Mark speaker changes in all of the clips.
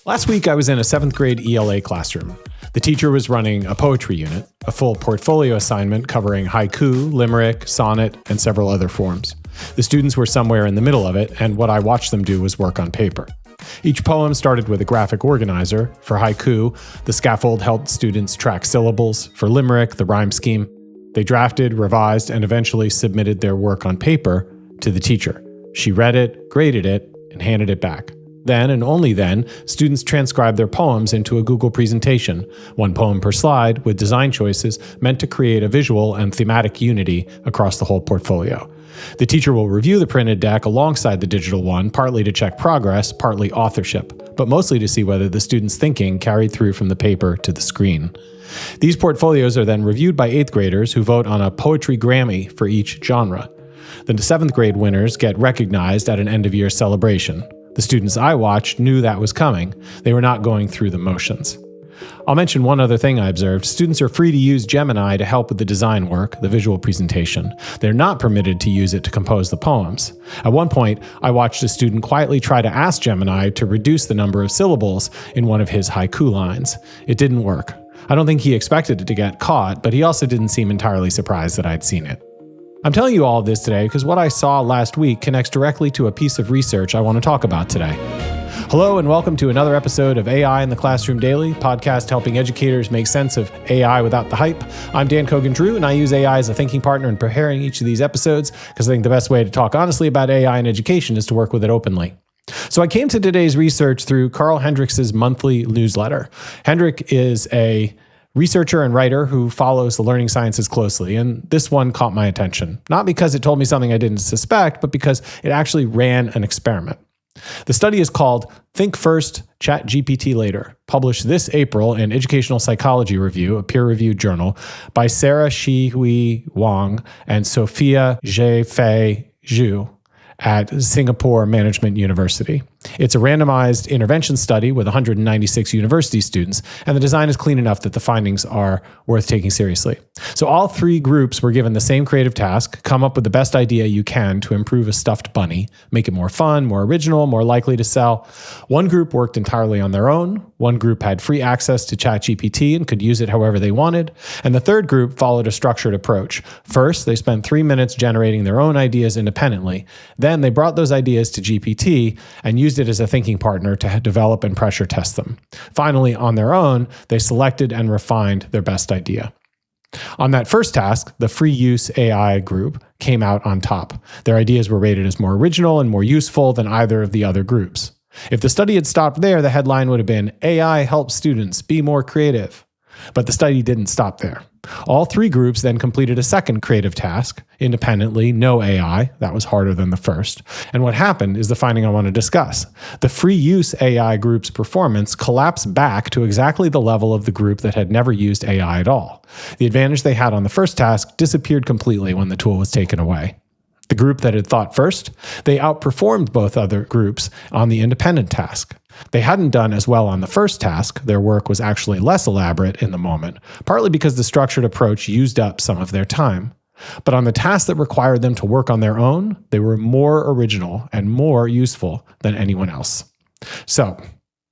Speaker 1: Last week, I was in a 7th grade ELA classroom. The teacher was running a poetry unit, a full portfolio assignment covering haiku, limerick, sonnet, and several other forms. The students were somewhere in the middle of it, and what I watched them do was work on paper. Each poem started with a graphic organizer. For haiku, the scaffold helped students track syllables. For limerick, the rhyme scheme. They drafted, revised, and eventually submitted their work on paper to the teacher. She read it, graded it, and handed it back. Then, and only then, students transcribed their poems into a Google presentation, one poem per slide, with design choices meant to create a visual and thematic unity across the whole portfolio. The teacher will review the printed deck alongside the digital one, partly to check progress, partly authorship, but mostly to see whether the student's thinking carried through from the paper to the screen. These portfolios are then reviewed by 8th graders who vote on a poetry Grammy for each genre. The 7th grade winners get recognized at an end-of-year celebration. The students I watched knew that was coming. They were not going through the motions. I'll mention one other thing I observed. Students are free to use Gemini to help with the design work, the visual presentation. They're not permitted to use it to compose the poems. At one point, I watched a student quietly try to ask Gemini to reduce the number of syllables in one of his haiku lines. It didn't work. I don't think he expected it to get caught, but he also didn't seem entirely surprised that I'd seen it. I'm telling you all of this today because what I saw last week connects directly to a piece of research I want to talk about today. Hello and welcome to another episode of AI in the Classroom Daily, podcast helping educators make sense of AI without the hype. I'm Dan Cogan-Drew, and I use AI as a thinking partner in preparing each of these episodes because I think the best way to talk honestly about AI in education is to work with it openly. So I came to today's research through Carl Hendricks's monthly newsletter. Hendrick is a researcher and writer who follows the learning sciences closely, and this one caught my attention. Not because it told me something I didn't suspect, but because it actually ran an experiment. The study is called Think First, ChatGPT Later, published this April in Educational Psychology Review, a peer-reviewed journal, by Sarah Shi-Hui Wang and Sophia Zhe-Fei Zhu at Singapore Management University. It's a randomized intervention study with 196 university students, and the design is clean enough that the findings are worth taking seriously. So all 3 groups were given the same creative task: come up with the best idea you can to improve a stuffed bunny, make it more fun, more original, more likely to sell. One group worked entirely on their own. One group had free access to ChatGPT and could use it however they wanted. And the third group followed a structured approach. First, they spent 3 minutes generating their own ideas independently. Then they brought those ideas to GPT and used it as a thinking partner to develop and pressure test them. Finally, on their own, they selected and refined their best idea. On that first task, the free use AI group came out on top. Their ideas were rated as more original and more useful than either of the other groups. If the study had stopped there, the headline would have been, AI helps students be more creative. But the study didn't stop there. All 3 groups then completed a second creative task, independently, no AI. That was harder than the first. And what happened is the finding I want to discuss. The free use AI group's performance collapsed back to exactly the level of the group that had never used AI at all. The advantage they had on the first task disappeared completely when the tool was taken away. The group that had thought first, they outperformed both other groups on the independent task. They hadn't done as well on the first task. Their work was actually less elaborate in the moment, partly because the structured approach used up some of their time. But on the task that required them to work on their own, they were more original and more useful than anyone else. So,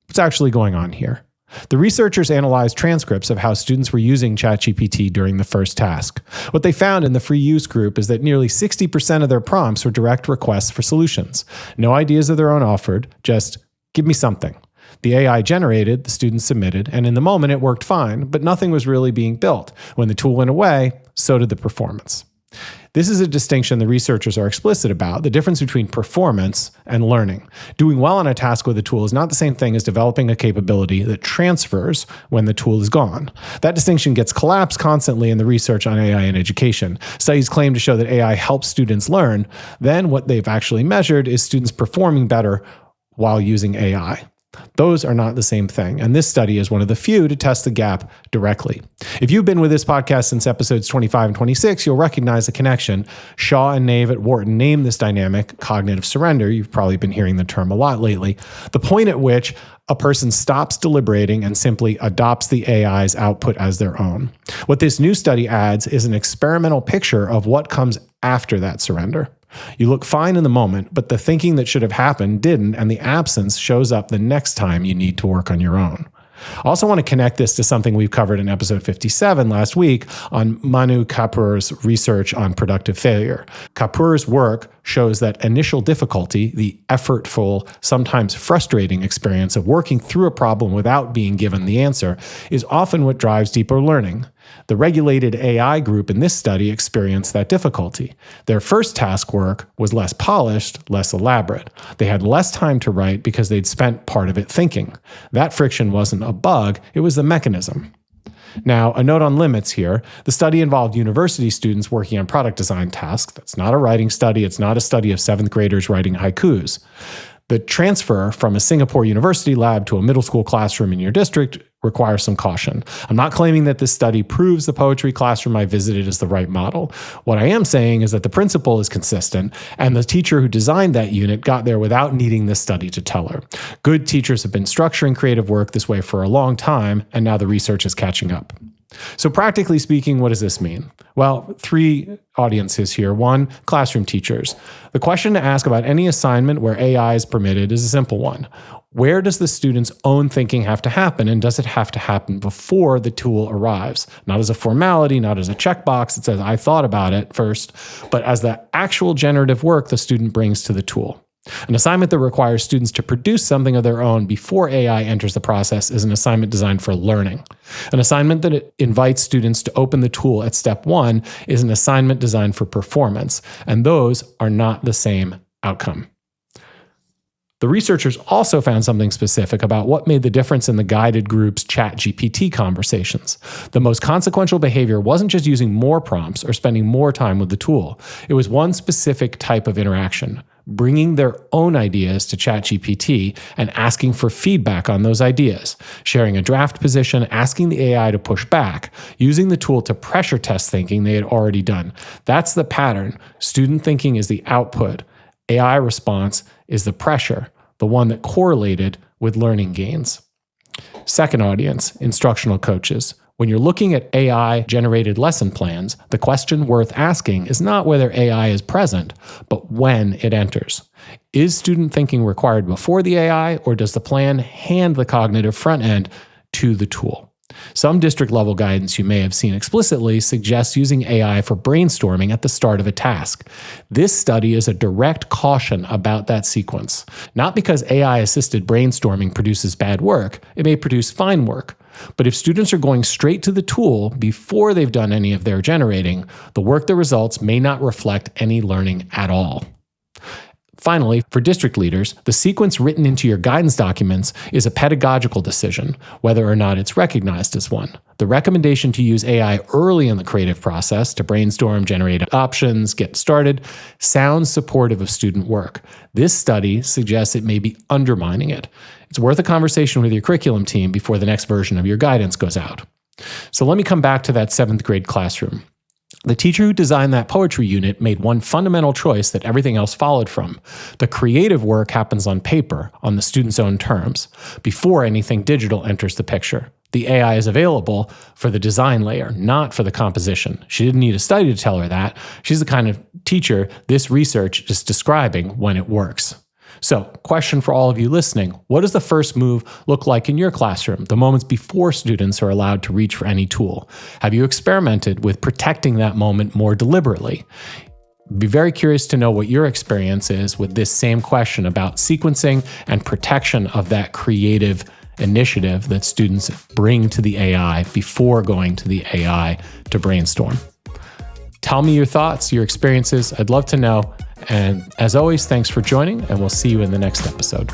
Speaker 1: what's actually going on here? The researchers analyzed transcripts of how students were using ChatGPT during the first task. What they found in the free use group is that nearly 60% of their prompts were direct requests for solutions. No ideas of their own offered, just give me something. The AI generated, the students submitted, and in the moment it worked fine, but nothing was really being built. When the tool went away, so did the performance. This is a distinction the researchers are explicit about, the difference between performance and learning. Doing well on a task with a tool is not the same thing as developing a capability that transfers when the tool is gone. That distinction gets collapsed constantly in the research on AI in education. Studies claim to show that AI helps students learn. Then what they've actually measured is students performing better while using AI. Those are not the same thing, and this study is one of the few to test the gap directly. If you've been with this podcast since episodes 25 and 26, you'll recognize the connection. Shaw and Nave at Wharton named this dynamic cognitive surrender. You've probably been hearing the term a lot lately. The point at which a person stops deliberating and simply adopts the AI's output as their own. What this new study adds is an experimental picture of what comes after that surrender. You look fine in the moment, but the thinking that should have happened didn't, and the absence shows up the next time you need to work on your own. I also want to connect this to something we've covered in episode 57 last week on Manu Kapoor's research on productive failure. Kapoor's work shows that initial difficulty, the effortful, sometimes frustrating experience of working through a problem without being given the answer, is often what drives deeper learning. The regulated AI group in this study experienced that difficulty. Their first task work was less polished, less elaborate. They had less time to write because they'd spent part of it thinking. That friction wasn't a bug, it was the mechanism. Now, a note on limits here. The study involved university students working on product design tasks. That's not a writing study. It's not a study of 7th graders writing haikus. The transfer from a Singapore university lab to a middle school classroom in your district requires some caution. I'm not claiming that this study proves the poetry classroom I visited is the right model. What I am saying is that the principle is consistent, and the teacher who designed that unit got there without needing this study to tell her. Good teachers have been structuring creative work this way for a long time, and now the research is catching up. So practically speaking, what does this mean? Well, 3 audiences here. 1, classroom teachers. The question to ask about any assignment where AI is permitted is a simple one. Where does the student's own thinking have to happen, and does it have to happen before the tool arrives? Not as a formality, not as a checkbox that says, I thought about it first, but as the actual generative work the student brings to the tool. An assignment that requires students to produce something of their own before AI enters the process is an assignment designed for learning. An assignment that invites students to open the tool at step 1 is an assignment designed for performance, and those are not the same outcome. The researchers also found something specific about what made the difference in the guided group's ChatGPT conversations. The most consequential behavior wasn't just using more prompts or spending more time with the tool. It was one specific type of interaction, bringing their own ideas to ChatGPT and asking for feedback on those ideas, sharing a draft position, asking the AI to push back, using the tool to pressure test thinking they had already done. That's the pattern. Student thinking is the output. AI response is the pressure, the one that correlated with learning gains. Second audience, instructional coaches. When you're looking at AI-generated lesson plans, the question worth asking is not whether AI is present, but when it enters. Is student thinking required before the AI, or does the plan hand the cognitive front end to the tool? Some district-level guidance you may have seen explicitly suggests using AI for brainstorming at the start of a task. This study is a direct caution about that sequence. Not because AI-assisted brainstorming produces bad work, it may produce fine work. But if students are going straight to the tool before they've done any of their generating, the work that results may not reflect any learning at all. Finally, for district leaders, the sequence written into your guidance documents is a pedagogical decision, whether or not it's recognized as one. The recommendation to use AI early in the creative process to brainstorm, generate options, get started, sounds supportive of student work. This study suggests it may be undermining it. It's worth a conversation with your curriculum team before the next version of your guidance goes out. So let me come back to that 7th grade classroom. The teacher who designed that poetry unit made one fundamental choice that everything else followed from. The creative work happens on paper, on the student's own terms, before anything digital enters the picture. The AI is available for the design layer, not for the composition. She didn't need a study to tell her that. She's the kind of teacher this research is describing when it works. So, question for all of you listening, what does the first move look like in your classroom, the moments before students are allowed to reach for any tool? Have you experimented with protecting that moment more deliberately? Be very curious to know what your experience is with this same question about sequencing and protection of that creative initiative that students bring to the AI before going to the AI to brainstorm. Tell me your thoughts, your experiences. I'd love to know. And as always, thanks for joining, and we'll see you in the next episode.